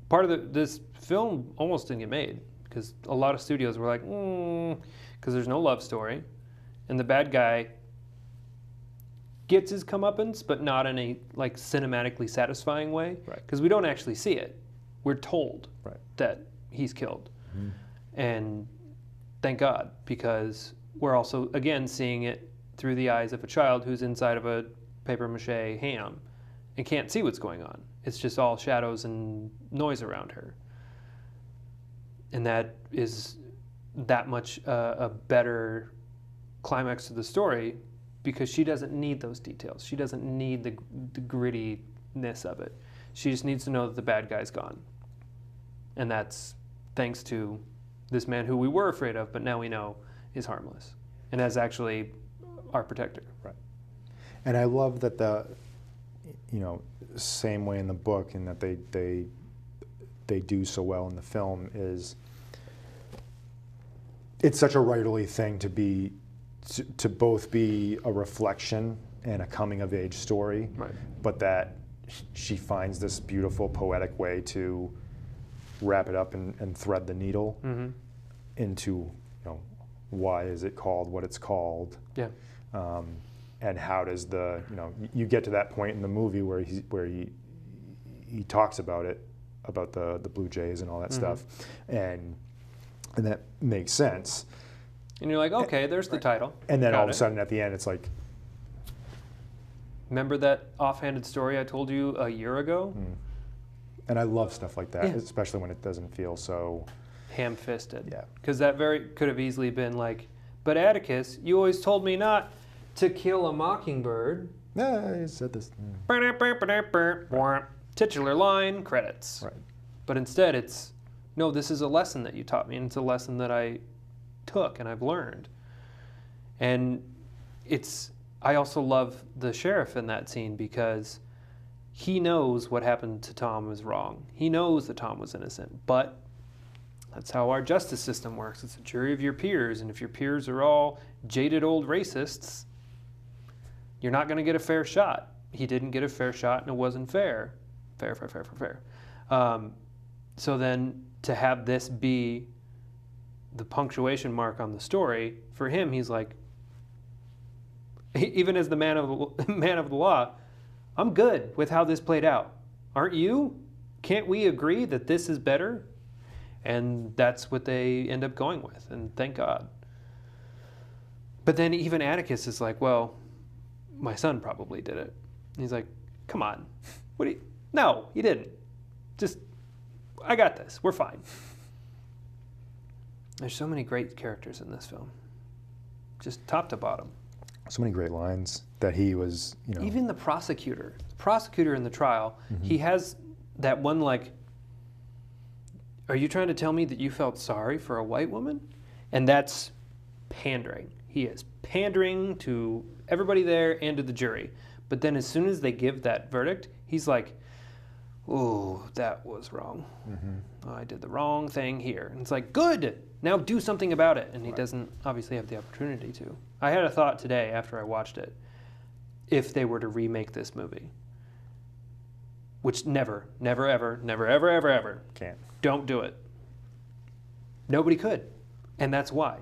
part of this film almost didn't get made because a lot of studios were like, because there's no love story, and the bad guy gets his comeuppance, but not in a like cinematically satisfying way, because we don't actually see it. We're told that he's killed, and thank God, because we're also again seeing it through the eyes of a child who's inside of a papier-mâché ham and can't see what's going on. It's just all shadows and noise around her. And that is that much a better climax to the story, because she doesn't need those details. She doesn't need the grittiness of it. She just needs to know that the bad guy's gone. And that's thanks to this man who we were afraid of, but now we know is harmless and is actually our protector. Right. And I love that same way in the book, and that they do so well in the film, is it's such a writerly thing to both be a reflection and a coming of age story, but that she finds this beautiful poetic way to wrap it up and thread the needle into why is it called what it's called. Yeah. And how does you get to that point in the movie where he talks about it, about the Blue Jays and all that stuff, and And that makes sense. And you're like, okay, there's the title. And then Got all of it. a sudden at the end, it's like, remember that offhanded story I told you a year ago? and I love stuff like that, especially when it doesn't feel so ham-fisted. Yeah. Because that could have easily been like, but Atticus, you always told me not to kill a mockingbird. Yeah, you said this. Titular line, credits. Right. But instead it's, no, this is a lesson that you taught me, and it's a lesson that I took and I've learned. And I also love the sheriff in that scene because he knows what happened to Tom was wrong. He knows that Tom was innocent, but that's how our justice system works. It's a jury of your peers, and if your peers are all jaded old racists, you're not going to get a fair shot. He didn't get a fair shot, and it wasn't fair. Fair. So then to have this be the punctuation mark on the story, for him, he's like, even as the man of the law, I'm good with how this played out. Aren't you? Can't we agree that this is better? And that's what they end up going with, and thank God. But then even Atticus is like, well, my son probably did it. And he's like, come on. No, he didn't. Just, I got this. We're fine. There's so many great characters in this film. Just top to bottom. So many great lines that he was, Even the prosecutor in the trial, he has that one like, are you trying to tell me that you felt sorry for a white woman? And that's pandering. He is pandering to everybody there and to the jury. But then as soon as they give that verdict, he's like, oh, that was wrong. I did the wrong thing here. And it's like, good, now do something about it. And he doesn't obviously have the opportunity to. I had a thought today after I watched it, if they were to remake this movie, which never, ever. Can't. Don't do it. Nobody could. And that's why.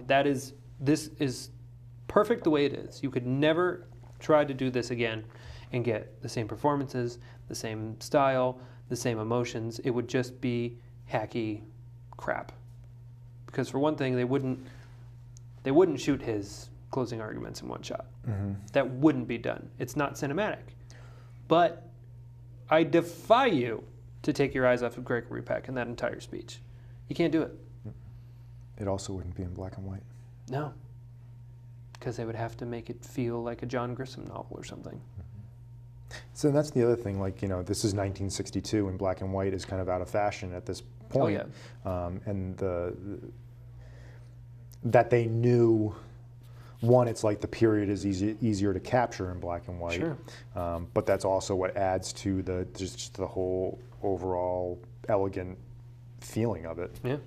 This is perfect the way it is. You could never try to do this again and get the same performances, the same style, the same emotions. It would just be hacky crap. Because for one thing, they wouldn't shoot his closing arguments in one shot. That wouldn't be done. It's not cinematic. But I defy you to take your eyes off of Gregory Peck in that entire speech. You can't do it. It also wouldn't be in black and white. No. Because they would have to make it feel like a John Grisham novel or something. So that's the other thing, this is 1962 and black and white is kind of out of fashion at this point. Oh, yeah. And that they knew, one, it's like the period is easier to capture in black and white. Sure. But that's also what adds to just the whole overall elegant feeling of it. Yeah.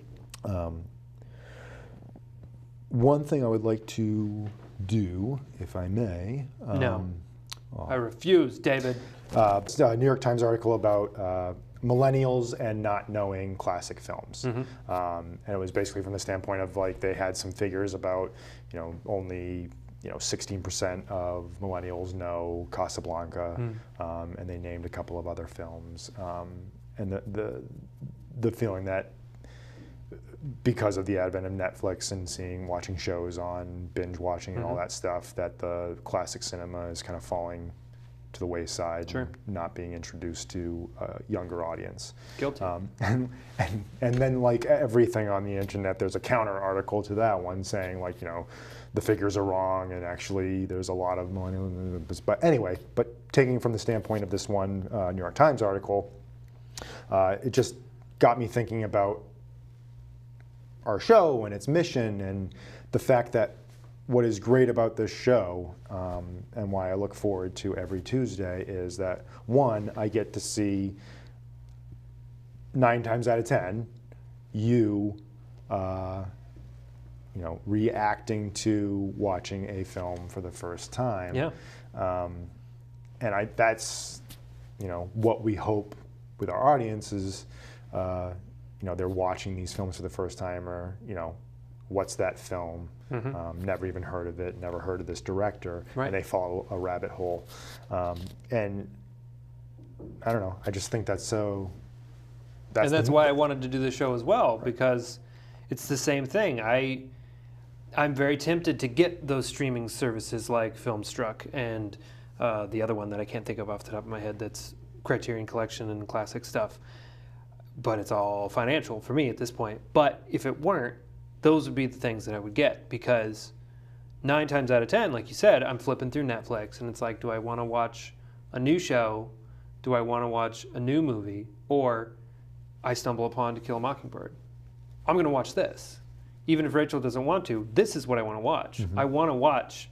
One thing I would like to do, if I may. No. I refuse, David. It's a New York Times article about millennials and not knowing classic films. And it was basically from the standpoint of they had some figures about, only 16% of millennials know Casablanca, and they named a couple of other films. And the feeling that because of the advent of Netflix and watching shows on binge watching and all that stuff, that the classic cinema is kind of falling to the wayside, Sure. and not being introduced to a younger audience. Guilty. And then everything on the internet, there's a counter article to that one saying the figures are wrong and actually there's a lot of millennials. But anyway, taking it from the standpoint of this one New York Times article, it just got me thinking about our show and its mission, and the fact that what is great about this show, and why I look forward to every Tuesday, is that, one, I get to see 9 times out of 10 you reacting to watching a film for the first time. Yeah. And that's what we hope with our audience is, they're watching these films for the first time, or what's that film? Never even heard of it, never heard of this director, Right. and they follow a rabbit hole. And I don't know, I just think that's so. And that's why I wanted to do the show as well, because it's the same thing. I'm very tempted to get those streaming services like Filmstruck and the other one that I can't think of off the top of my head that's Criterion Collection and classic stuff. But it's all financial for me at this point. But if it weren't, those would be the things that I would get, because 9 times out of 10, like you said, I'm flipping through Netflix and it's like, do I want to watch a new show? Do I want to watch a new movie? Or I stumble upon To Kill a Mockingbird. I'm going to watch this. Even if Rachel doesn't want to, this is what I want to watch. Mm-hmm. I want to watch,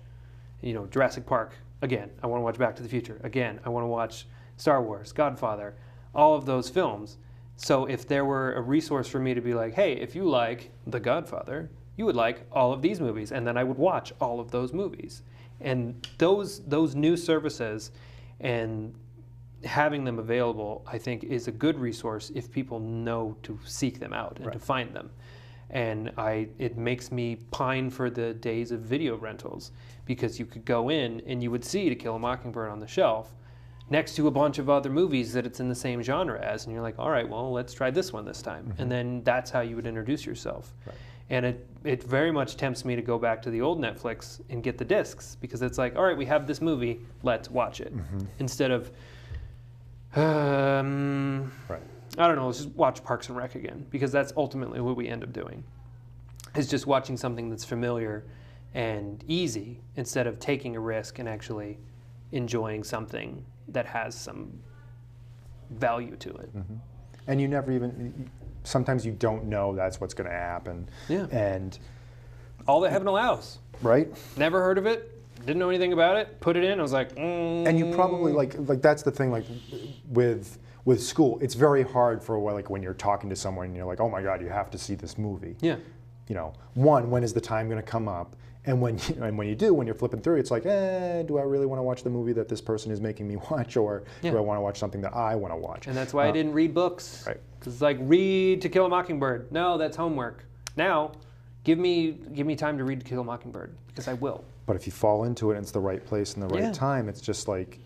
Jurassic Park again. I want to watch Back to the Future again. I want to watch Star Wars, Godfather, all of those films. So if there were a resource for me to be like, hey, if you like The Godfather, you would like all of these movies, and then I would watch all of those movies. And those new services and having them available, I think, is a good resource if people know to seek them out and right. to find them. And it makes me pine for the days of video rentals, because you could go in and you would see To Kill a Mockingbird on the shelf next to a bunch of other movies that it's in the same genre as, and you're like, all right, well, let's try this one this time. Mm-hmm. And then that's how you would introduce yourself. Right. And it very much tempts me to go back to the old Netflix and get the discs, because it's like, all right, we have this movie, let's watch it. Mm-hmm. Instead of, right. I don't know, let's just watch Parks and Rec again, because that's ultimately what we end up doing, is just watching something that's familiar and easy instead of taking a risk and actually enjoying something that has some value to it. Mm-hmm. And you never even, sometimes you don't know that's what's going to happen. Yeah. And all that heaven allows. Right. Never heard of it. Didn't know anything about it. Put it in. I was like, And you probably like that's the thing, like with school, it's very hard for like when you're talking to someone and you're like, oh my God, you have to see this movie. Yeah. When is the time going to come up? And when you're flipping through, it's like, do I really want to watch the movie that this person is making me watch, or do I want to watch something that I want to watch? And that's why I didn't read books. Right. Because it's like, read To Kill a Mockingbird. No, that's homework. Now, give me time to read To Kill a Mockingbird, because I will. But if you fall into it and it's the right place and the right time, it's just like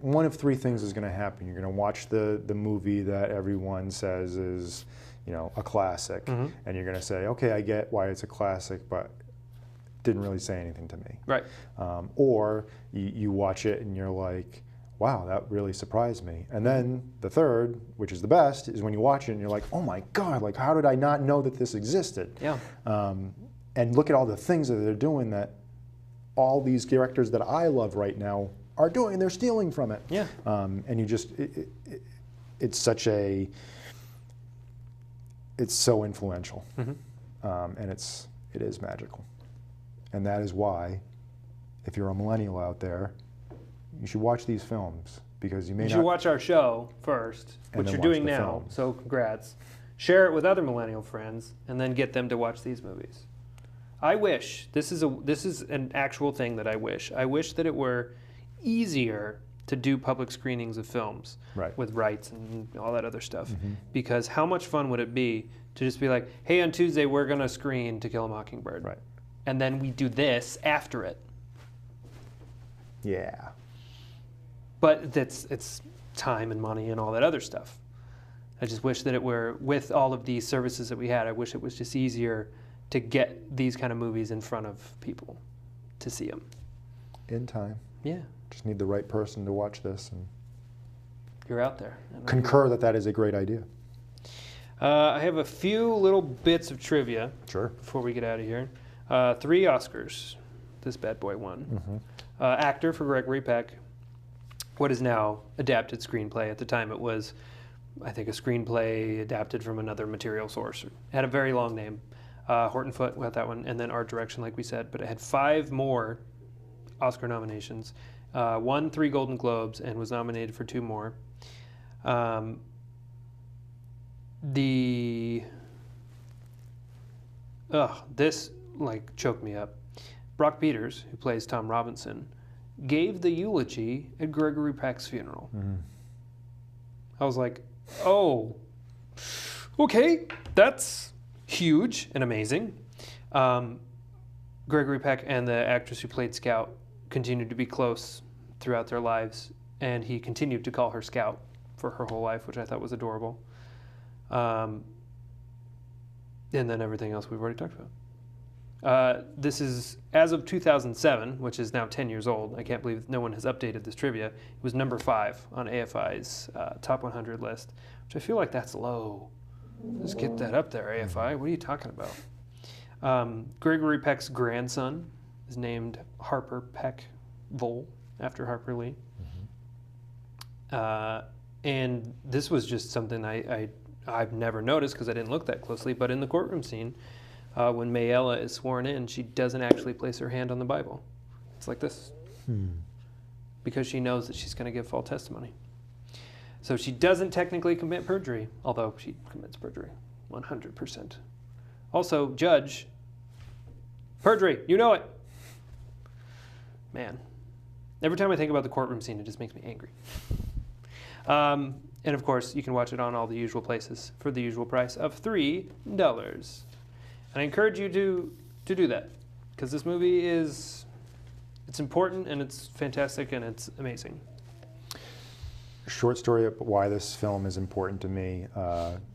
one of 3 things is going to happen. You're going to watch the movie that everyone says is, a classic, mm-hmm. and you're going to say, okay, I get why it's a classic, but didn't really say anything to me. Right. Or you watch it and you're like, wow, that really surprised me. And then the third, which is the best, is when you watch it and you're like, oh my God, like how did I not know that this existed? Yeah. And look at all the things that they're doing that all these directors that I love right now are doing, and they're stealing from it. Yeah. And you just, it's such a, it's so influential. Mm-hmm. And it is magical. And that is why, if you're a millennial out there, you should watch these films, because you should watch our show first, which you're doing now, films. So congrats. Share it with other millennial friends, and then get them to watch these movies. I wish, this is an actual thing that I wish. I wish that it were easier to do public screenings of films with rights and all that other stuff. Mm-hmm. Because how much fun would it be to just be like, hey, on Tuesday we're going to screen To Kill a Mockingbird. Right. And then we do this after it. Yeah. But it's time and money and all that other stuff. I just wish that it were, with all of these services that we had, I wish it was just easier to get these kind of movies in front of people to see them. In time. Yeah. Just need the right person to watch this. And you're out there. Concur that is a great idea. I have a few little bits of trivia. Sure. Before we get out of here. 3 Oscars this bad boy won. Mm-hmm. Actor for Gregory Peck. What is now adapted screenplay. At the time it was, I think, a screenplay adapted from another material source. It had a very long name. Horton Foote got that one, and then art direction, like we said. But it had 5 more Oscar nominations. Won 3 Golden Globes and was nominated for 2 more. This choked me up. Brock Peters, who plays Tom Robinson, gave the eulogy at Gregory Peck's funeral. Mm-hmm. I was like, oh, okay, that's huge and amazing. Gregory Peck and the actress who played Scout continued to be close throughout their lives, and he continued to call her Scout for her whole life, which I thought was adorable. And then everything else we've already talked about. This is, as of 2007, which is now 10 years old. I can't believe no one has updated this trivia. It was number 5 on AFI's top 100 list, which I feel like that's low. Just get that up there, AFI. What are you talking about? Gregory Peck's grandson is named Harper Peck Vole, after Harper Lee. And this was just something I've never noticed because I didn't look that closely, but in the courtroom scene, when Mayella is sworn in, she doesn't actually place her hand on the Bible. It's like this. Because she knows that she's going to give false testimony. So she doesn't technically commit perjury, although she commits perjury, 100%. Also, judge, perjury, you know it. Man, every time I think about the courtroom scene, it just makes me angry. And of course, you can watch it on all the usual places for the usual price of $3. And I encourage you to do that, because this movie it's important and it's fantastic and it's amazing. Short story of why this film is important to me.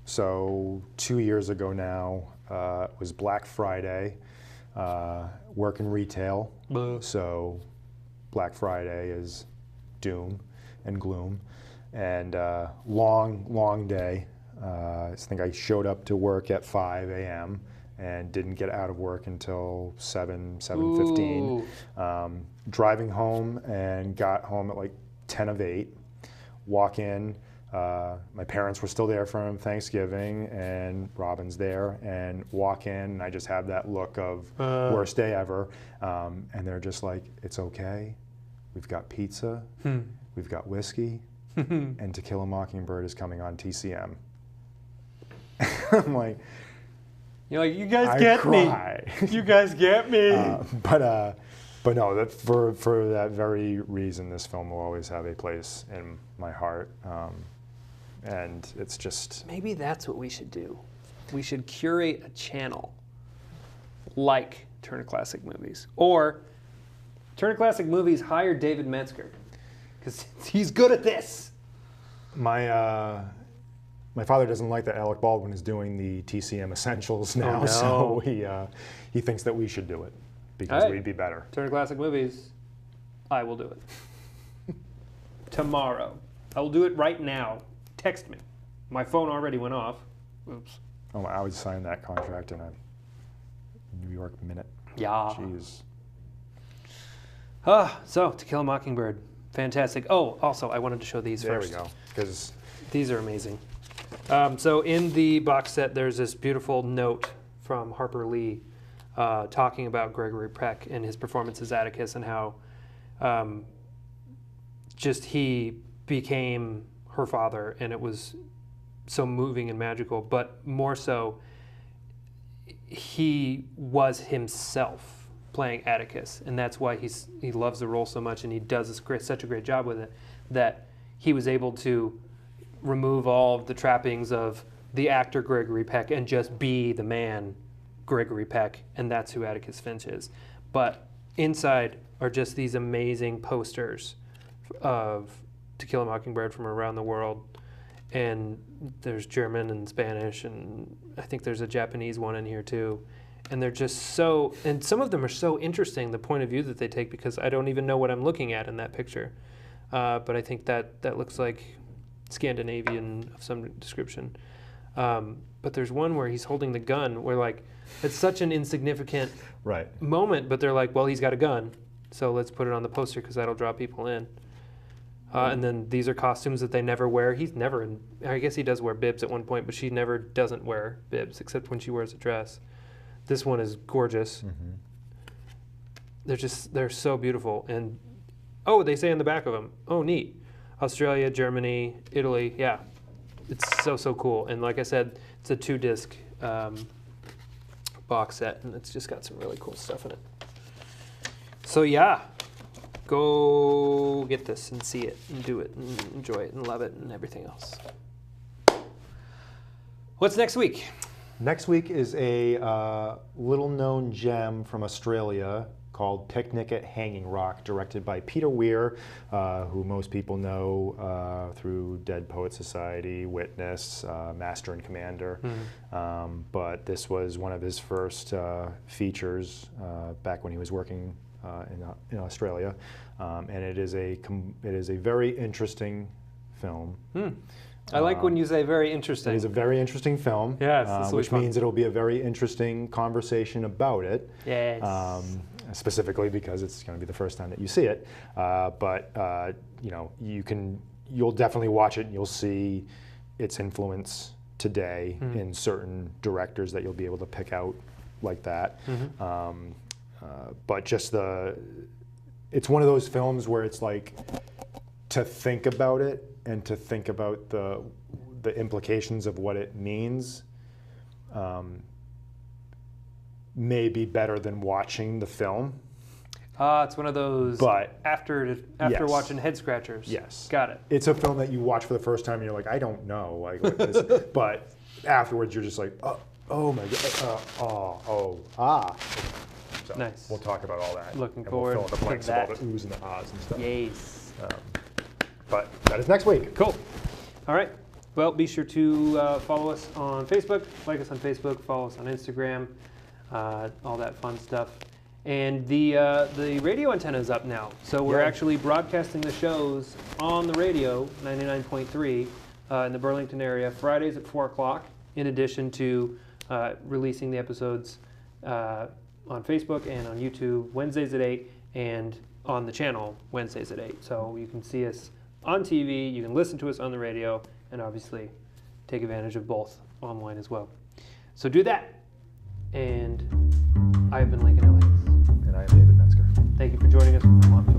So 2 years ago now, it was Black Friday, work in retail. So Black Friday is doom and gloom. And long day. I think I showed up to work at 5 a.m. and didn't get out of work until 7:15. Driving home and got home at like 10 of 8. Walk in. My parents were still there from Thanksgiving, and Robin's there. And walk in, and I just have that look of worst day ever. And they're just like, "It's okay. We've got pizza. We've got whiskey." And To Kill a Mockingbird is coming on TCM. I'm like, you're like, you guys get me. You guys get me. But no, that for that very reason, this film will always have a place in my heart. And it's just, maybe that's what we should do. We should curate a channel like Turner Classic Movies, or Turner Classic Movies hire David Metzger, because he's good at this. My father doesn't like that Alec Baldwin is doing the TCM Essentials now, so he thinks that we should do it because we'd be better. Turner Classic Movies, I will do it. Tomorrow. I will do it right now. Text me. My phone already went off. Oops. Oh, I would sign that contract in a New York minute. Yeah. Jeez. So, To Kill a Mockingbird. Fantastic. Oh, also, I wanted to show these first. There we go. Because these are amazing. So in the box set, there's this beautiful note from Harper Lee talking about Gregory Peck and his performance as Atticus, and how just he became her father, and it was so moving and magical, but more so, he was himself playing Atticus, and that's why he loves the role so much, and he does such a great job with it, that he was able to remove all of the trappings of the actor Gregory Peck and just be the man Gregory Peck, and that's who Atticus Finch is. But inside are just these amazing posters of To Kill a Mockingbird from around the world, and there's German and Spanish, and I think there's a Japanese one in here too. And they're just so, and some of them are so interesting, the point of view that they take, because I don't even know what I'm looking at in that picture. But I think that looks like Scandinavian of some description. But there's one where he's holding the gun, where like, it's such an insignificant moment, but they're like, well, he's got a gun, so let's put it on the poster because that'll draw people in. And then these are costumes that they never wear. He's never in, I guess he does wear bibs at one point, but she never doesn't wear bibs, except when she wears a dress. This one is gorgeous. They're so beautiful. And, oh, they say in the back of them, oh, neat. Australia, Germany, Italy, yeah. It's so cool. And like I said, it's a 2-disc box set, and it's just got some really cool stuff in it. So yeah, go get this and see it and do it and enjoy it and love it and everything else. What's next week? Next week is a little-known gem from Australia called Picnic at Hanging Rock, directed by Peter Weir, who most people know through Dead Poets Society, Witness, Master and Commander. But this was one of his first features back when he was working in Australia, and it is a very interesting film. I like when you say very interesting. It is a very interesting film, yes, which means it'll be a very interesting conversation about it. Yes. Specifically because it's going to be the first time that you see it. But you know, you'll definitely watch it and you'll see its influence today in certain directors that you'll be able to pick out like that. But just it's one of those films where it's like, to think about it and to think about the implications of what it means may be better than watching the film. It's one of those, but after yes. watching head scratchers. Yes. Got it. It's a film that you watch for the first time and you're like, I don't know. Like, what this, but afterwards you're just like, oh my God, So nice. We'll talk about all that. Looking and forward we'll fill in the blanks to that. of all the oohs and the ahs and stuff. Yes. But that is next week. Cool. All right. Well, be sure to follow us on Facebook, like us on Facebook, follow us on Instagram, all that fun stuff. And the radio antenna is up now, so we're actually broadcasting the shows on the radio, 99.3, in the Burlington area, Fridays at 4 o'clock, in addition to releasing the episodes on Facebook and on YouTube Wednesdays at 8, and on the channel Wednesdays at 8. So you can see us on TV, you can listen to us on the radio, and obviously take advantage of both online as well. So do that. And I've been Lincoln Elliott. And I am David Metzger. Thank you for joining us for Vermont Film.